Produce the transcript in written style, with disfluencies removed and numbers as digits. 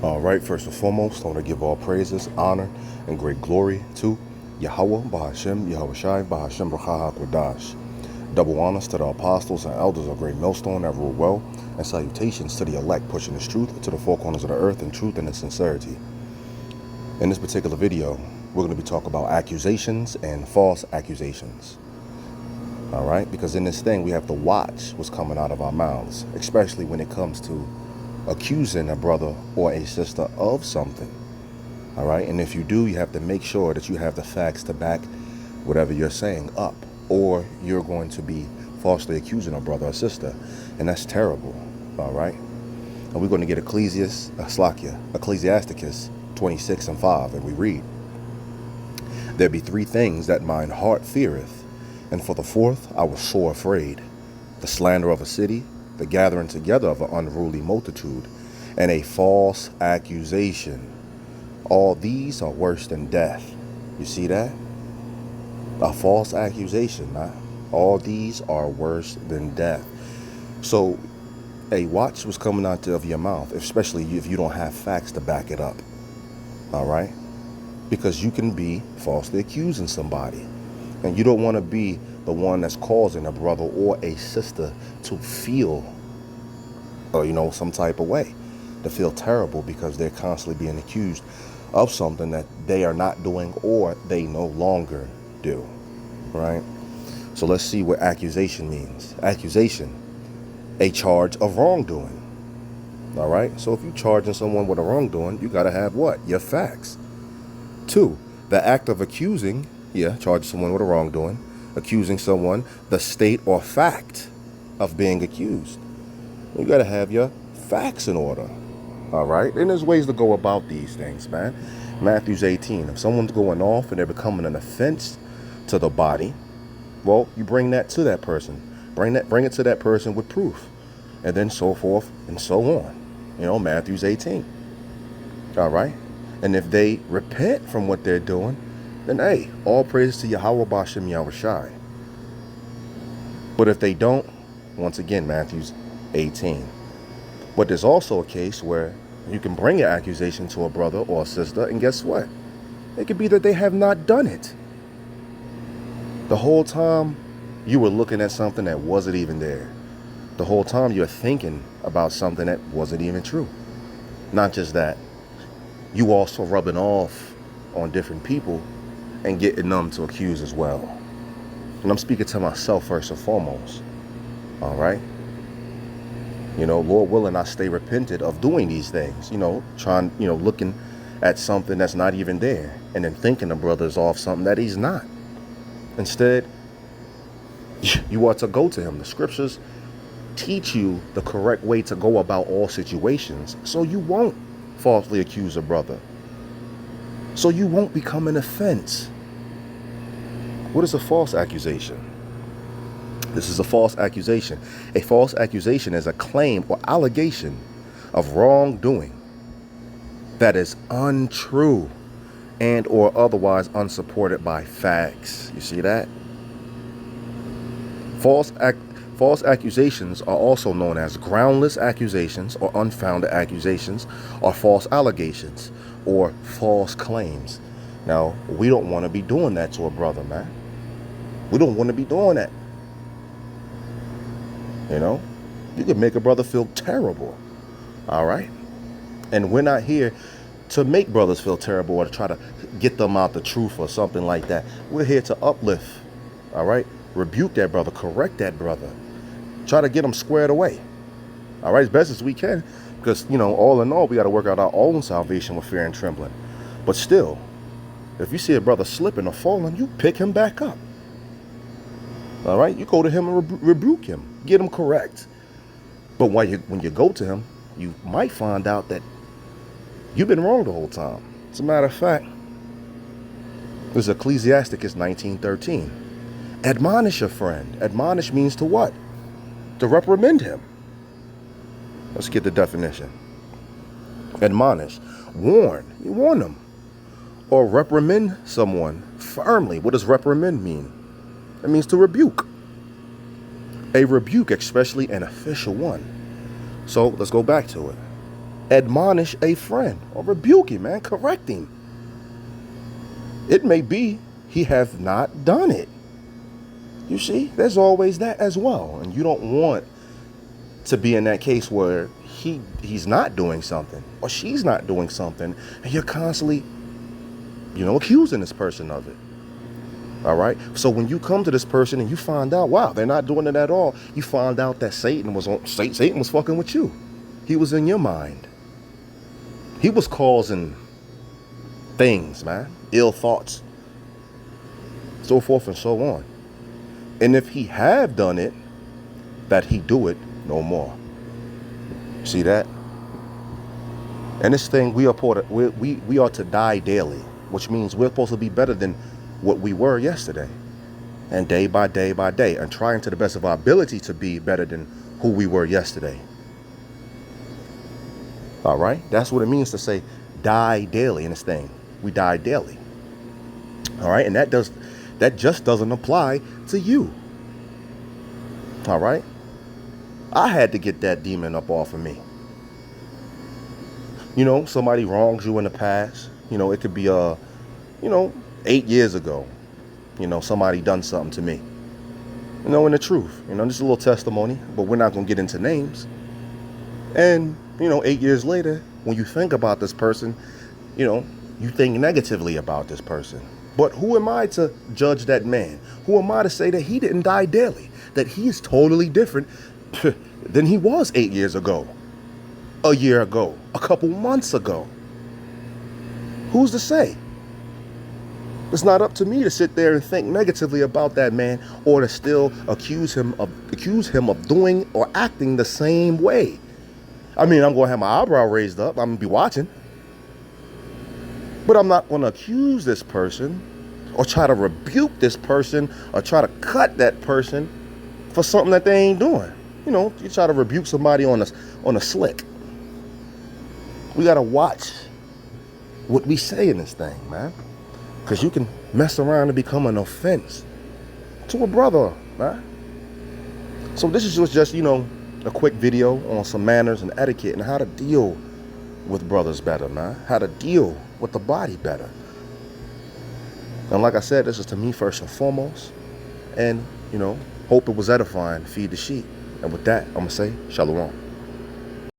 All right, first and foremost, I want to give all praises, honor, and great glory to Yahweh, Bahashem, Yahweh Shai, Bahashem, B'chah HaKodash. Double honors to the apostles and elders of Great Millstone that rule well, and salutations to the elect pushing this truth to the four corners of the earth in truth and in sincerity. In this particular video, we're going to be talking about accusations and false accusations. All right, because in this thing, we have to watch what's coming out of our mouths, especially when it comes to accusing a brother or a sister of something. All right, and if you do, you have to make sure that you have the facts to back whatever you're saying up, or you're going to be falsely accusing a brother or sister, and that's terrible. All right, and we're going to get Ecclesiasticus 26:5, and we read, "There be three things that mine heart feareth, and for the fourth I was sore afraid: the slander of a city, the gathering together of an unruly multitude, and a false accusation. All these are worse than death." You see that? A false accusation. All these are worse than death. So, watch what's coming out of your mouth, especially if you don't have facts to back it up. All right? Because you can be falsely accusing somebody, and you don't want to be the one that's causing a brother or a sister to feel, some type of way, to feel terrible because they're constantly being accused of something that they are not doing or they no longer do, right? So let's see what accusation means. Accusation, a charge of wrongdoing. All right, so if you're charging someone with a wrongdoing, you got to have what? Your facts. 2, the act of accusing, charging someone with a wrongdoing, accusing someone, the state or fact of being accused. You got to have your facts in order. All right, and there's ways to go about these things, man. Matthew 18, if someone's going off and they're becoming an offense to the body, well, you bring that to that person. Bring it to that person with proof, and then so forth and so on. Matthew 18. All right, and if they repent from what they're doing, then hey, all praises to Yahweh Bashem Yahweh Shai. But if they don't, once again, Matthew 18. But there's also a case where you can bring an accusation to a brother or a sister, and guess what? It could be that they have not done it. The whole time you were looking at something that wasn't even there. The whole time you're thinking about something that wasn't even true. Not just that, you also rubbing off on different people and getting them to accuse as well. And I'm speaking to myself first and foremost. All right? Lord willing, I stay repentant of doing these things, looking at something that's not even there, and then thinking the brother's off something that he's not. Instead, you are to go to him. The scriptures teach you the correct way to go about all situations, so you won't falsely accuse a brother, so you won't become an offense. What is a false accusation? This is a false accusation. A false accusation is a claim or allegation of wrongdoing that is untrue and or otherwise unsupported by facts. You see that? False accusations are also known as groundless accusations or unfounded accusations or false allegations or false claims. Now, we don't want to be doing that to a brother, man. We don't want to be doing that. You could make a brother feel terrible. All right? And we're not here to make brothers feel terrible or to try to get them out the truth or something like that. We're here to uplift. All right? Rebuke that brother, correct that brother. Try to get them squared away. All right? As best as we can. Because, all in all, we got to work out our own salvation with fear and trembling. But still, if you see a brother slipping or falling, you pick him back up. All right? You go to him and rebuke him. Get him correct. But when you go to him, you might find out that you've been wrong the whole time. As a matter of fact, this is Ecclesiasticus 19:13. Admonish a friend. Admonish means to what? To reprimand him. Let's get the definition. Admonish. Warn. You warn them. Or reprimand someone firmly. What does reprimand mean? It means to rebuke. A rebuke, especially an official one. So let's go back to it. admonish a friend or rebuke him, man. Correct him. It may be he have not done it. You see, there's always that as well. And you don't want to be in that case where he's not doing something or she's not doing something and you're constantly, accusing this person of it. All right. So when you come to this person and you find out, wow, they're not doing it at all, you find out that Satan was fucking with you. He was in your mind. He was causing things, man, ill thoughts, so forth and so on. And if he have done it, that he do it no more. See that? And this thing, we are to die daily, which means we're supposed to be better than what we were yesterday, and day by day by day, and trying to the best of our ability to be better than who we were yesterday. All right, that's what it means to say die daily in this thing. We die daily. All right, and that just doesn't apply to you. All right, I had to get that demon up off of me. Somebody wrongs you in the past. It could be 8 years ago. Somebody done something to me. In the truth. Just a little testimony, but we're not gonna get into names. And 8 years later, when you think about this person, you think negatively about this person. But who am I to judge that man? Who am I to say that he didn't die daily? That he is totally different than he was 8 years ago, a year ago, a couple months ago? Who's to say? It's not up to me to sit there and think negatively about that man or to still accuse him of doing or acting the same way. I mean, I'm going to have my eyebrow raised up. I'm going to be watching. But I'm not going to accuse this person or try to rebuke this person or try to cut that person for something that they ain't doing. You try to rebuke somebody on a slick. We got to watch what we say in this thing, man. Because you can mess around and become an offense to a brother, man. So this is just, a quick video on some manners and etiquette and how to deal with brothers better, man. How to deal with the body better. And like I said, this is to me first and foremost. And, hope it was edifying. Feed the sheep. And with that, I'm going to say, shalom.